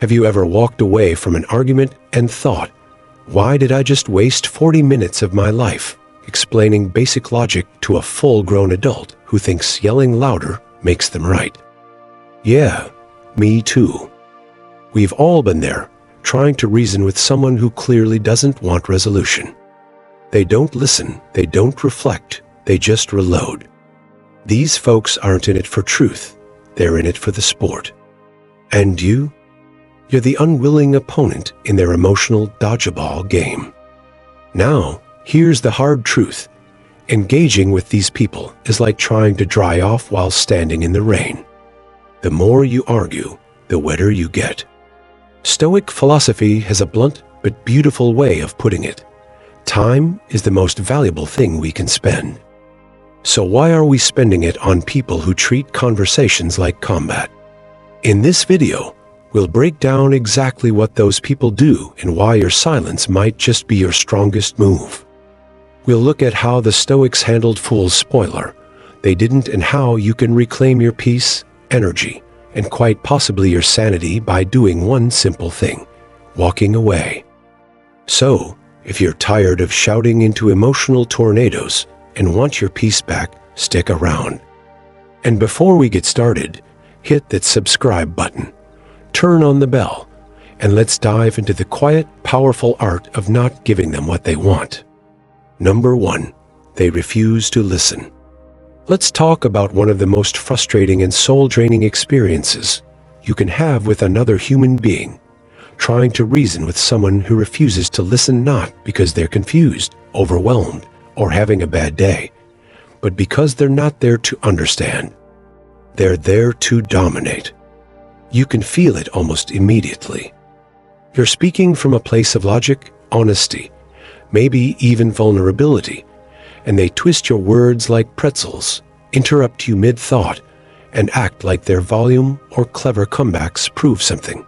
Have you ever walked away from an argument and thought, why did I just waste 40 minutes of my life explaining basic logic to a full-grown adult who thinks yelling louder makes them right? Yeah, me too. We've all been there, trying to reason with someone who clearly doesn't want resolution. They don't listen, they don't reflect, they just reload. These folks aren't in it for truth, they're in it for the sport. And you? You're the unwilling opponent in their emotional dodgeball game. Now, here's the hard truth. Engaging with these people is like trying to dry off while standing in the rain. The more you argue, the wetter you get. Stoic philosophy has a blunt but beautiful way of putting it. Time is the most valuable thing we can spend. So why are we spending it on people who treat conversations like combat? In this video, we'll break down exactly what those people do and why your silence might just be your strongest move. We'll look at how the Stoics handled fool's spoiler. They didn't, and how you can reclaim your peace, energy, and quite possibly your sanity by doing one simple thing: walking away. So, if you're tired of shouting into emotional tornadoes and want your peace back, stick around. And before we get started, hit that subscribe button. Turn on the bell, and let's dive into the quiet, powerful art of not giving them what they want. Number 1, they refuse to listen. Let's talk about one of the most frustrating and soul-draining experiences you can have with another human being: trying to reason with someone who refuses to listen, not because they're confused, overwhelmed, or having a bad day, but because they're not there to understand. They're there to dominate. You can feel it almost immediately. You're speaking from a place of logic, honesty, maybe even vulnerability, and they twist your words like pretzels, interrupt you mid-thought, and act like their volume or clever comebacks prove something.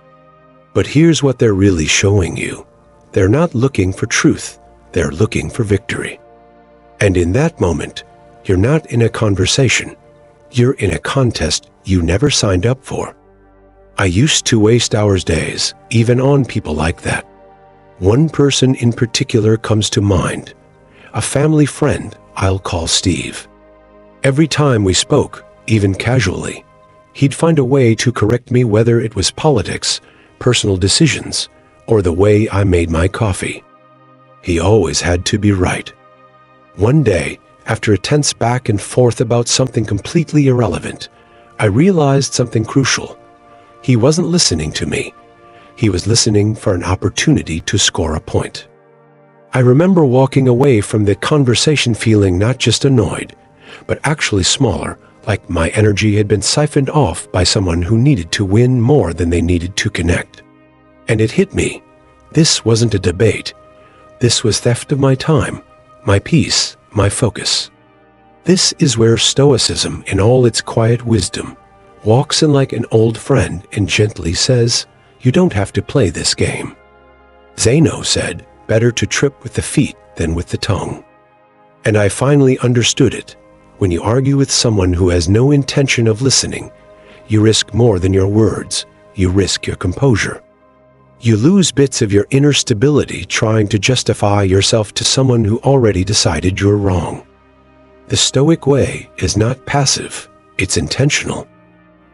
But here's what they're really showing you. They're not looking for truth, they're looking for victory. And in that moment, you're not in a conversation, you're in a contest you never signed up for. I used to waste hours, days, even on people like that. One person in particular comes to mind. A family friend I'll call Steve. Every time we spoke, even casually, he'd find a way to correct me, whether it was politics, personal decisions, or the way I made my coffee. He always had to be right. One day, after a tense back and forth about something completely irrelevant, I realized something crucial. He wasn't listening to me. He was listening for an opportunity to score a point. I remember walking away from the conversation feeling not just annoyed, but actually smaller, like my energy had been siphoned off by someone who needed to win more than they needed to connect. And it hit me. This wasn't a debate. This was theft of my time, my peace, my focus. This is where Stoicism, in all its quiet wisdom, walks in like an old friend and gently says, you don't have to play this game. Zeno said, better to trip with the feet than with the tongue. And I finally understood it. When you argue with someone who has no intention of listening, you risk more than your words. You risk your composure. You lose bits of your inner stability trying to justify yourself to someone who already decided you're wrong. The Stoic way is not passive, it's intentional.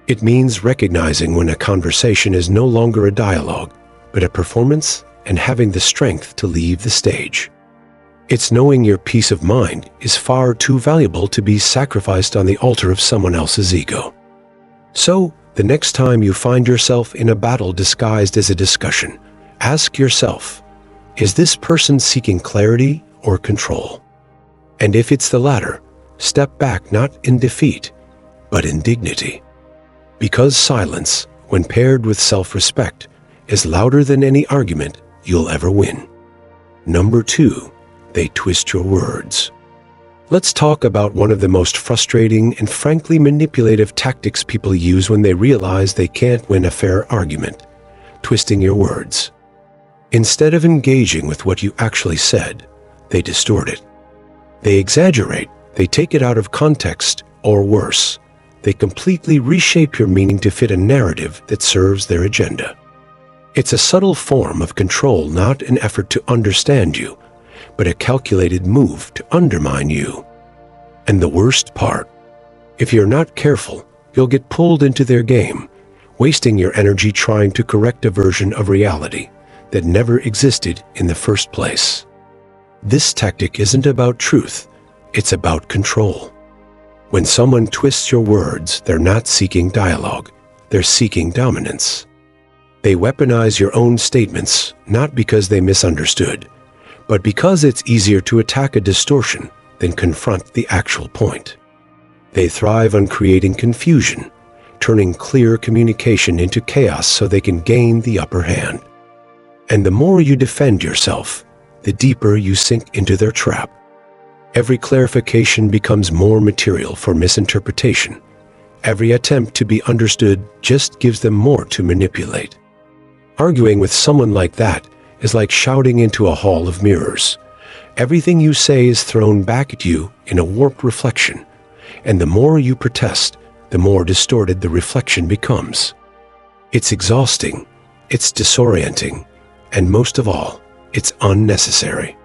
It means recognizing when a conversation is no longer a dialogue, but a performance, and having the strength to leave the stage. It's knowing your peace of mind is far too valuable to be sacrificed on the altar of someone else's ego. So, the next time you find yourself in a battle disguised as a discussion, ask yourself, is this person seeking clarity or control? And if it's the latter, step back, not in defeat, but in dignity. Because silence, when paired with self-respect, is louder than any argument you'll ever win. Number 2, they twist your words. Let's talk about one of the most frustrating and frankly manipulative tactics people use when they realize they can't win a fair argument: twisting your words. Instead of engaging with what you actually said, they distort it. They exaggerate, they take it out of context, or worse, they completely reshape your meaning to fit a narrative that serves their agenda. It's a subtle form of control, not an effort to understand you, but a calculated move to undermine you. And the worst part, if you're not careful, you'll get pulled into their game, wasting your energy trying to correct a version of reality that never existed in the first place. This tactic isn't about truth, it's about control. When someone twists your words, they're not seeking dialogue, they're seeking dominance. They weaponize your own statements, not because they misunderstood, but because it's easier to attack a distortion than confront the actual point. They thrive on creating confusion, turning clear communication into chaos so they can gain the upper hand. And the more you defend yourself, the deeper you sink into their trap. Every clarification becomes more material for misinterpretation. Every attempt to be understood just gives them more to manipulate. Arguing with someone like that is like shouting into a hall of mirrors. Everything you say is thrown back at you in a warped reflection, and the more you protest, the more distorted the reflection becomes. It's exhausting, it's disorienting, and most of all, it's unnecessary.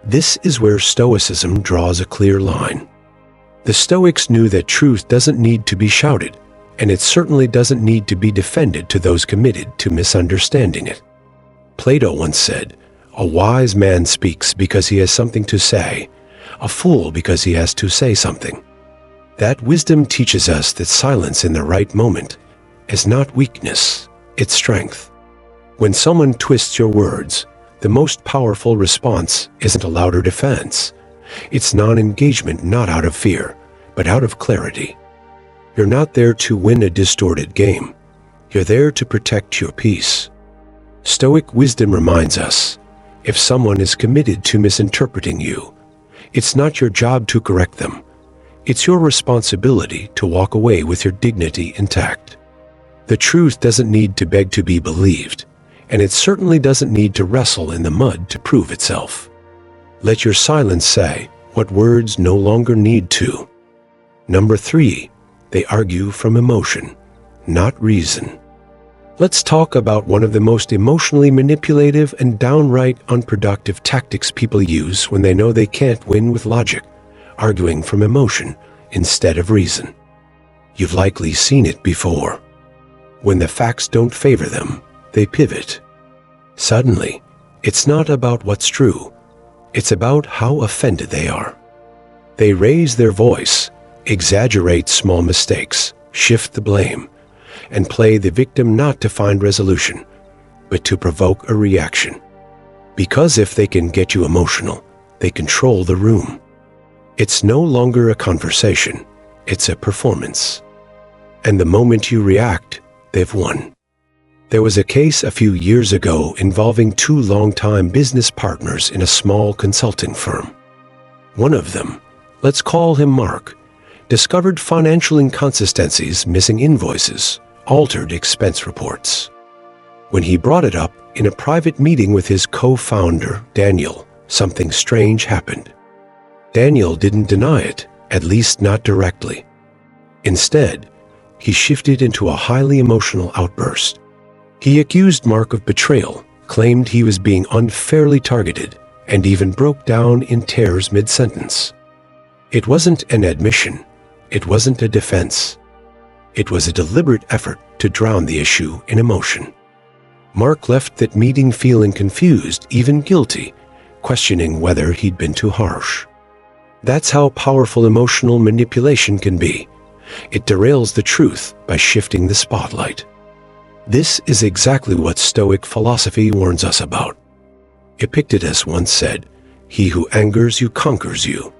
This is where Stoicism draws a clear line. The Stoics knew that truth doesn't need to be shouted, and it certainly doesn't need to be defended to those committed to misunderstanding it. Plato once said, "A wise man speaks because he has something to say, a fool because he has to say something." That wisdom teaches us that silence in the right moment is not weakness, it's strength. When someone twists your words, the most powerful response isn't a louder defense. It's non-engagement, not out of fear, but out of clarity. You're not there to win a distorted game. You're there to protect your peace. Stoic wisdom reminds us, if someone is committed to misinterpreting you, it's not your job to correct them. It's your responsibility to walk away with your dignity intact. The truth doesn't need to beg to be believed, and it certainly doesn't need to wrestle in the mud to prove itself. Let your silence say what words no longer need to. Number 3, they argue from emotion, not reason. Let's talk about one of the most emotionally manipulative and downright unproductive tactics people use when they know they can't win with logic, arguing from emotion instead of reason. You've likely seen it before. When the facts don't favor them, they pivot. Suddenly, it's not about what's true, it's about how offended they are. They raise their voice, exaggerate small mistakes, shift the blame, and play the victim not to find resolution, but to provoke a reaction. Because if they can get you emotional, they control the room. It's no longer a conversation, it's a performance. And the moment you react, they've won. There was a case a few years ago involving 2 longtime business partners in a small consulting firm. One of them, let's call him Mark, discovered financial inconsistencies, missing invoices, altered expense reports. When he brought it up in a private meeting with his co-founder, Daniel, something strange happened. Daniel didn't deny it, at least not directly. Instead, he shifted into a highly emotional outburst. He accused Mark of betrayal, claimed he was being unfairly targeted, and even broke down in tears mid-sentence. It wasn't an admission. It wasn't a defense. It was a deliberate effort to drown the issue in emotion. Mark left that meeting feeling confused, even guilty, questioning whether he'd been too harsh. That's how powerful emotional manipulation can be. It derails the truth by shifting the spotlight. This is exactly what Stoic philosophy warns us about. Epictetus once said, "He who angers you conquers you."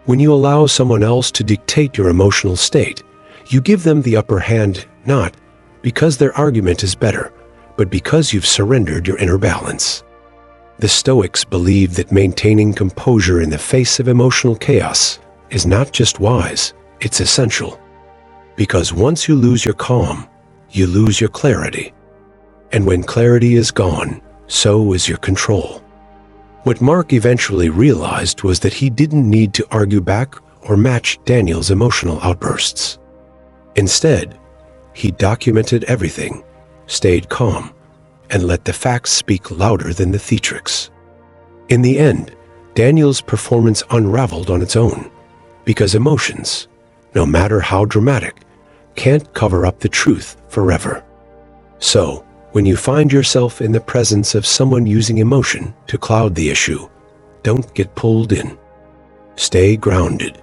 When you allow someone else to dictate your emotional state, you give them the upper hand, not because their argument is better, but because you've surrendered your inner balance. The Stoics believe that maintaining composure in the face of emotional chaos is not just wise, it's essential. Because once you lose your calm, you lose your clarity. And when clarity is gone, so is your control. What Mark eventually realized was that he didn't need to argue back or match Daniel's emotional outbursts. Instead, he documented everything, stayed calm, and let the facts speak louder than the theatrics. In the end, Daniel's performance unraveled on its own, because emotions, no matter how dramatic, can't cover up the truth forever. So, when you find yourself in the presence of someone using emotion to cloud the issue, don't get pulled in. Stay grounded.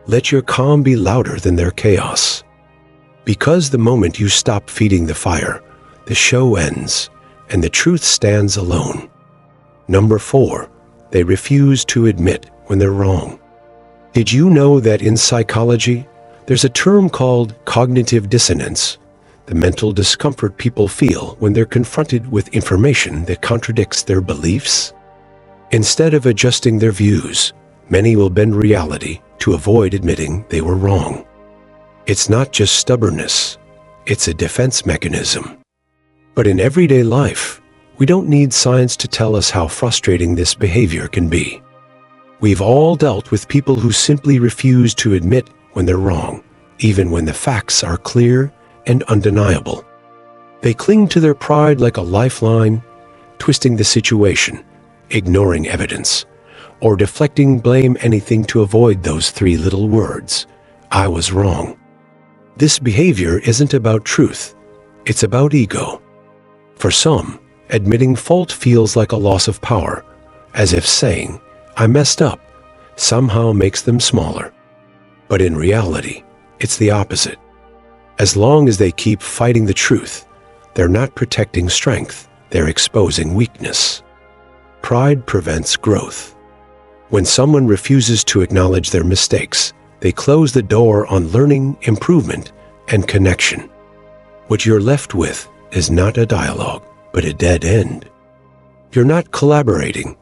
Let your calm be louder than their chaos. Because the moment you stop feeding the fire, the show ends, and the truth stands alone. Number 4, they refuse to admit when they're wrong. Did you know that in psychology, there's a term called cognitive dissonance, the mental discomfort people feel when they're confronted with information that contradicts their beliefs? Instead of adjusting their views, many will bend reality to avoid admitting they were wrong. It's not just stubbornness, it's a defense mechanism. But in everyday life, we don't need science to tell us how frustrating this behavior can be. We've all dealt with people who simply refuse to admit when they're wrong, even when the facts are clear and undeniable. They cling to their pride like a lifeline, twisting the situation, ignoring evidence, or deflecting blame anything to avoid those 3 little words, "I was wrong." This behavior isn't about truth, it's about ego. For some, admitting fault feels like a loss of power, as if saying, "I messed up," somehow makes them smaller. But in reality, it's the opposite. As long as they keep fighting the truth, they're not protecting strength, they're exposing weakness. Pride prevents growth. When someone refuses to acknowledge their mistakes, they close the door on learning, improvement, and connection. What you're left with is not a dialogue, but a dead end. You're not collaborating,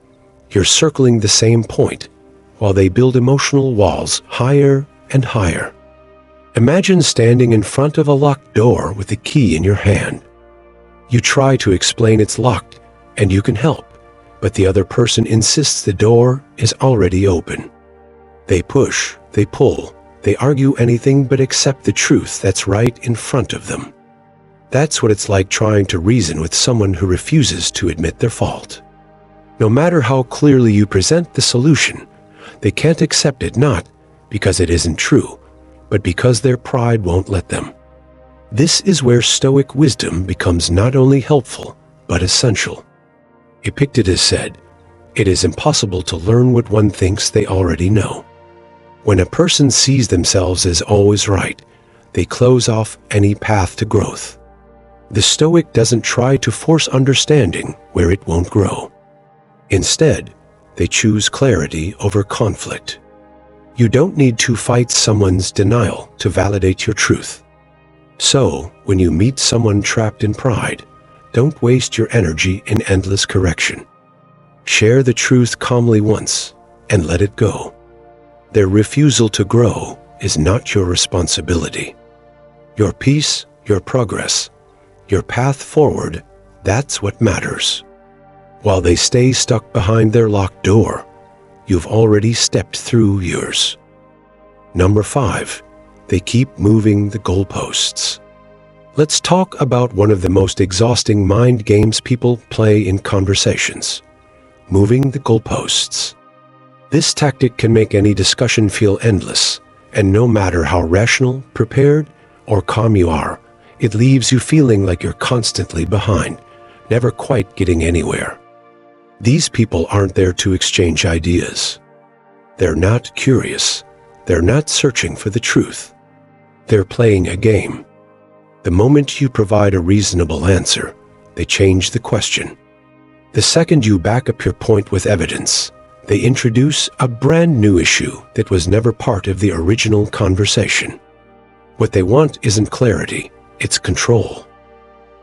you're circling the same point, while they build emotional walls higher and higher. Imagine standing in front of a locked door with the key in your hand. You try to explain it's locked, and you can help, but the other person insists the door is already open. They push, they pull, they argue anything but accept the truth that's right in front of them. That's what it's like trying to reason with someone who refuses to admit their fault. No matter how clearly you present the solution, they can't accept it, not because it isn't true, but because their pride won't let them. This is where Stoic wisdom becomes not only helpful, but essential. Epictetus said, "It is impossible to learn what one thinks they already know." When a person sees themselves as always right, they close off any path to growth. The Stoic doesn't try to force understanding where it won't grow. Instead, they choose clarity over conflict. You don't need to fight someone's denial to validate your truth. So, when you meet someone trapped in pride, don't waste your energy in endless correction. Share the truth calmly once and let it go. Their refusal to grow is not your responsibility. Your peace, your progress, your path forward, that's what matters. While they stay stuck behind their locked door, you've already stepped through yours. Number 5, they keep moving the goalposts. Let's talk about one of the most exhausting mind games people play in conversations: moving the goalposts. This tactic can make any discussion feel endless, and no matter how rational, prepared, or calm you are, it leaves you feeling like you're constantly behind, never quite getting anywhere. These people aren't there to exchange ideas. They're not curious. They're not searching for the truth. They're playing a game. The moment you provide a reasonable answer, they change the question. The second you back up your point with evidence, they introduce a brand new issue that was never part of the original conversation. What they want isn't clarity, it's control.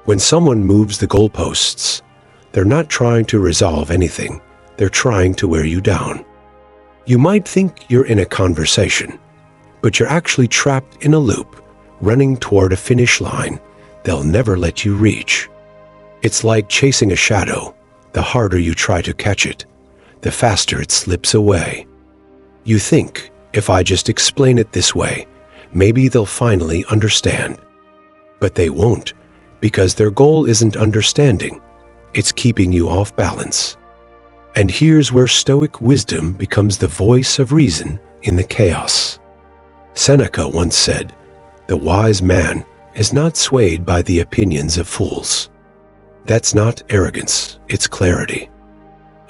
When someone moves the goalposts, they're not trying to resolve anything, they're trying to wear you down. You might think you're in a conversation, but you're actually trapped in a loop, running toward a finish line they'll never let you reach. It's like chasing a shadow. The harder you try to catch it, the faster it slips away. You think, if I just explain it this way, maybe they'll finally understand. But they won't, because their goal isn't understanding, it's keeping you off balance. And here's where Stoic wisdom becomes the voice of reason in the chaos. Seneca once said, "The wise man is not swayed by the opinions of fools." That's not arrogance, it's clarity.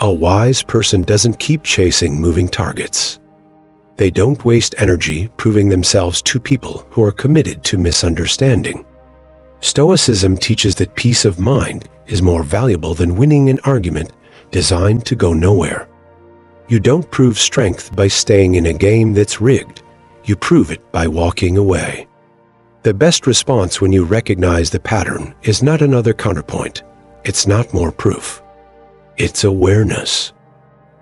A wise person doesn't keep chasing moving targets. They don't waste energy proving themselves to people who are committed to misunderstanding. Stoicism teaches that peace of mind is more valuable than winning an argument designed to go nowhere. You don't prove strength by staying in a game that's rigged. You prove it by walking away. The best response when you recognize the pattern is not another counterpoint. It's not more proof. It's awareness.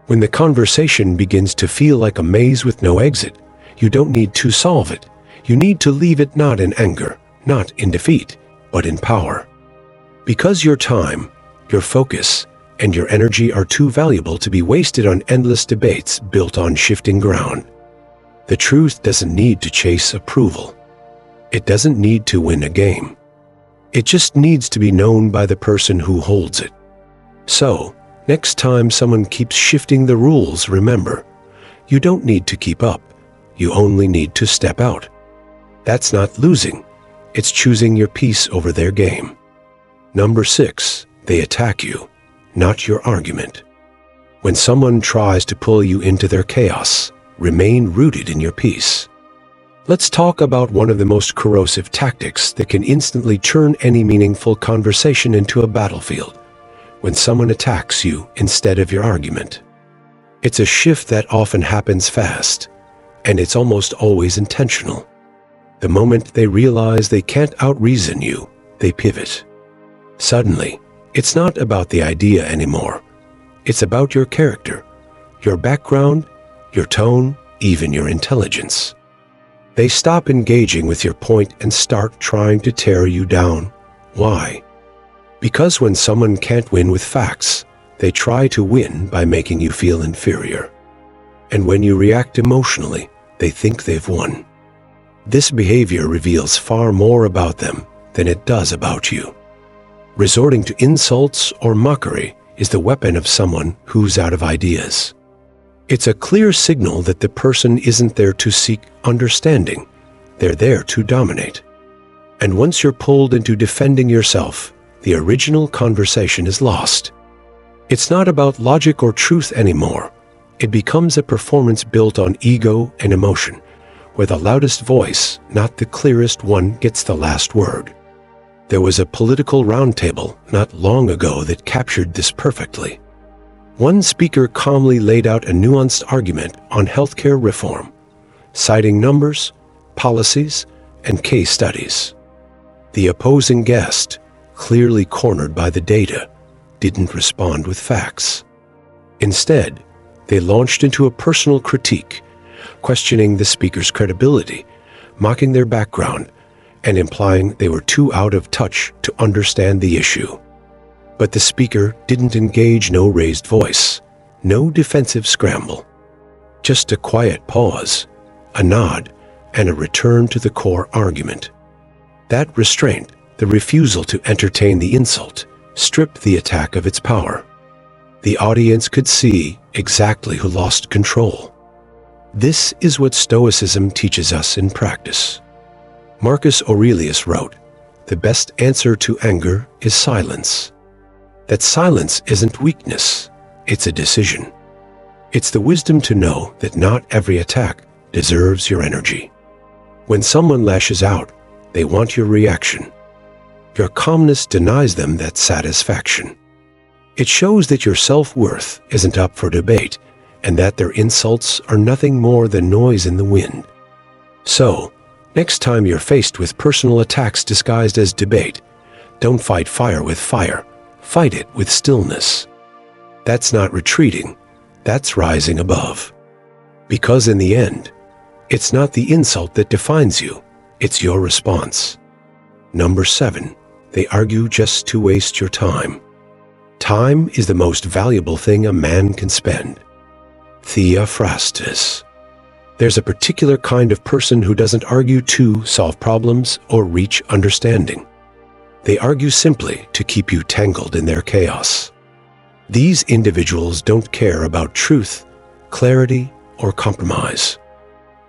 When the conversation begins to feel like a maze with no exit, you don't need to solve it. You need to leave it not in anger, not in defeat, but in power. Because your time, your focus, and your energy are too valuable to be wasted on endless debates built on shifting ground. The truth doesn't need to chase approval. It doesn't need to win a game. It just needs to be known by the person who holds it. So, next time someone keeps shifting the rules, remember, you don't need to keep up. You only need to step out. That's not losing. It's choosing your peace over their game. Number 6, they attack you, not your argument. When someone tries to pull you into their chaos, remain rooted in your peace. Let's talk about one of the most corrosive tactics that can instantly turn any meaningful conversation into a battlefield. When someone attacks you instead of your argument. It's a shift that often happens fast, and it's almost always intentional. The moment they realize they can't out-reason you, they pivot. Suddenly, it's not about the idea anymore. It's about your character, your background, your tone, even your intelligence. They stop engaging with your point and start trying to tear you down. Why? Because when someone can't win with facts, they try to win by making you feel inferior. And when you react emotionally, they think they've won. This behavior reveals far more about them than it does about you. Resorting to insults or mockery is the weapon of someone who's out of ideas. It's a clear signal that the person isn't there to seek understanding. They're there to dominate. And once you're pulled into defending yourself, the original conversation is lost. It's not about logic or truth anymore. It becomes a performance built on ego and emotion, where the loudest voice, not the clearest one, gets the last word. There was a political roundtable not long ago that captured this perfectly. One speaker calmly laid out a nuanced argument on healthcare reform, citing numbers, policies, and case studies. The opposing guest, clearly cornered by the data, didn't respond with facts. Instead, they launched into a personal critique, questioning the speaker's credibility, mocking their background, and implying they were too out of touch to understand the issue. But the speaker didn't engage, no raised voice, no defensive scramble. Just a quiet pause, a nod, and a return to the core argument. That restraint, the refusal to entertain the insult, stripped the attack of its power. The audience could see exactly who lost control. This is what Stoicism teaches us in practice. Marcus Aurelius wrote, "The best answer to anger is silence." That silence isn't weakness, it's a decision. It's the wisdom to know that not every attack deserves your energy. When someone lashes out, they want your reaction. Your calmness denies them that satisfaction. It shows that your self-worth isn't up for debate, and that their insults are nothing more than noise in the wind. So, next time you're faced with personal attacks disguised as debate, don't fight fire with fire. Fight it with stillness. That's not retreating, that's rising above. Because in the end, it's not the insult that defines you, it's your response. Number 7, they argue just to waste your time. Time is the most valuable thing a man can spend. Theophrastus. There's a particular kind of person who doesn't argue to solve problems or reach understanding. They argue simply to keep you tangled in their chaos. These individuals don't care about truth, clarity, or compromise.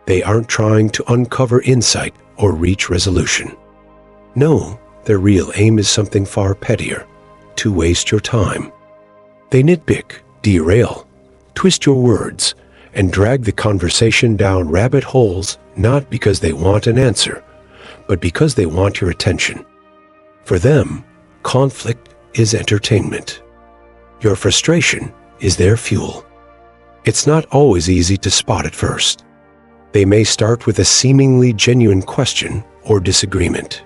They aren't trying to uncover insight or reach resolution. No, their real aim is something far pettier: to waste your time. They nitpick, derail, twist your words, and drag the conversation down rabbit holes, not because they want an answer, but because they want your attention. For them, conflict is entertainment. Your frustration is their fuel. It's not always easy to spot at first. They may start with a seemingly genuine question or disagreement.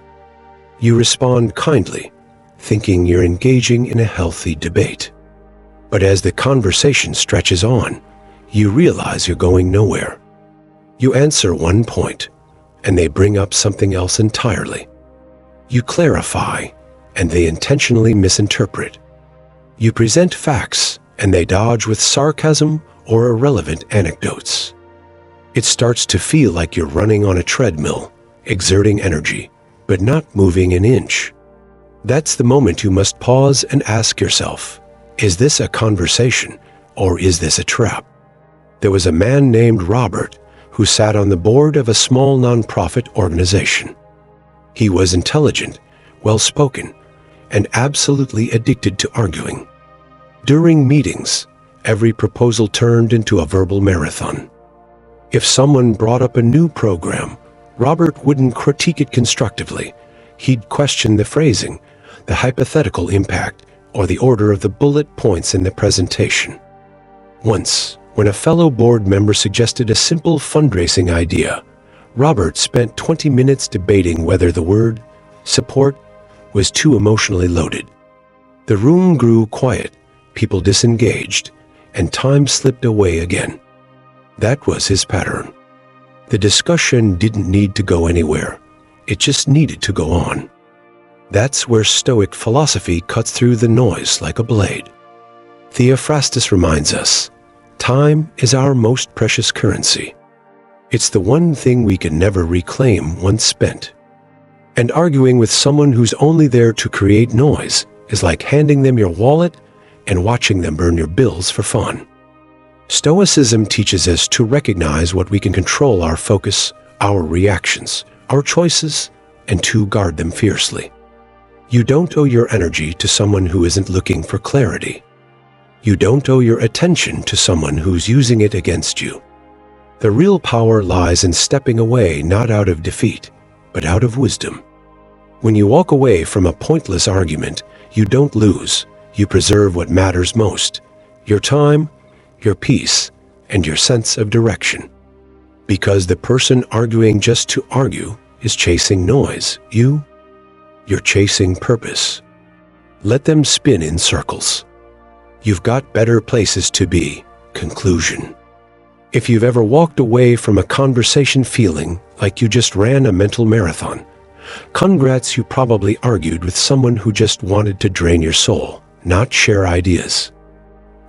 You respond kindly, thinking you're engaging in a healthy debate. But as the conversation stretches on, you realize you're going nowhere. You answer one point, and they bring up something else entirely. You clarify, and they intentionally misinterpret. You present facts, and they dodge with sarcasm or irrelevant anecdotes. It starts to feel like you're running on a treadmill, exerting energy, but not moving an inch. That's the moment you must pause and ask yourself, is this a conversation, or is this a trap? There was a man named Robert who sat on the board of a small nonprofit organization. He was intelligent, well-spoken, and absolutely addicted to arguing. During meetings, every proposal turned into a verbal marathon. If someone brought up a new program, Robert wouldn't critique it constructively. He'd question the phrasing, the hypothetical impact, or the order of the bullet points in the presentation. Once, when a fellow board member suggested a simple fundraising idea, Robert spent 20 minutes debating whether the word support was too emotionally loaded. The room grew quiet, people disengaged, and time slipped away again. That was his pattern. The discussion didn't need to go anywhere. It just needed to go on. That's where Stoic philosophy cuts through the noise like a blade. Theophrastus reminds us, time is our most precious currency. It's the one thing we can never reclaim once spent. And arguing with someone who's only there to create noise is like handing them your wallet and watching them burn your bills for fun. Stoicism teaches us to recognize what we can control: our focus, our reactions, our choices, and to guard them fiercely. You don't owe your energy to someone who isn't looking for clarity. You don't owe your attention to someone who's using it against you. The real power lies in stepping away, not out of defeat, but out of wisdom. When you walk away from a pointless argument, you don't lose. You preserve what matters most: your time, your peace, and your sense of direction. Because the person arguing just to argue is chasing noise, you're chasing purpose. Let them spin in circles. You've got better places to be. Conclusion. If you've ever walked away from a conversation feeling like you just ran a mental marathon, congrats, you probably argued with someone who just wanted to drain your soul, not share ideas.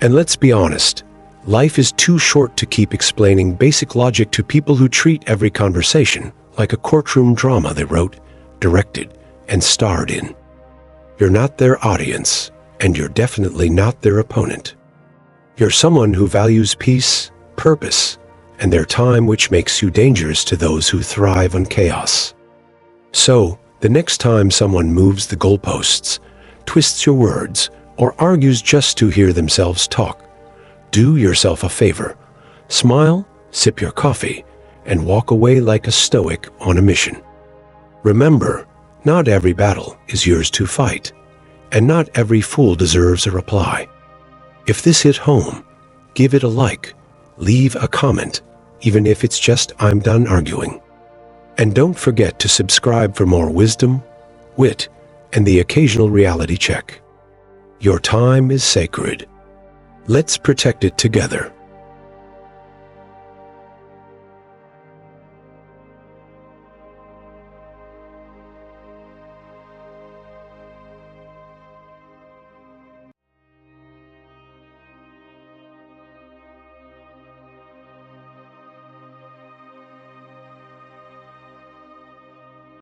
And let's be honest, life is too short to keep explaining basic logic to people who treat every conversation like a courtroom drama they wrote, directed, and starred in. You're not their audience, and you're definitely not their opponent. You're someone who values peace, purpose, and their time, which makes you dangerous to those who thrive on chaos. So, the next time someone moves the goalposts, twists your words, or argues just to hear themselves talk, do yourself a favor. Smile, sip your coffee, and walk away like a Stoic on a mission. Remember, not every battle is yours to fight, and not every fool deserves a reply. If this hit home, give it a like, leave a comment, even if it's just "I'm done arguing." And don't forget to subscribe for more wisdom, wit, and the occasional reality check. Your time is sacred. Let's protect it together.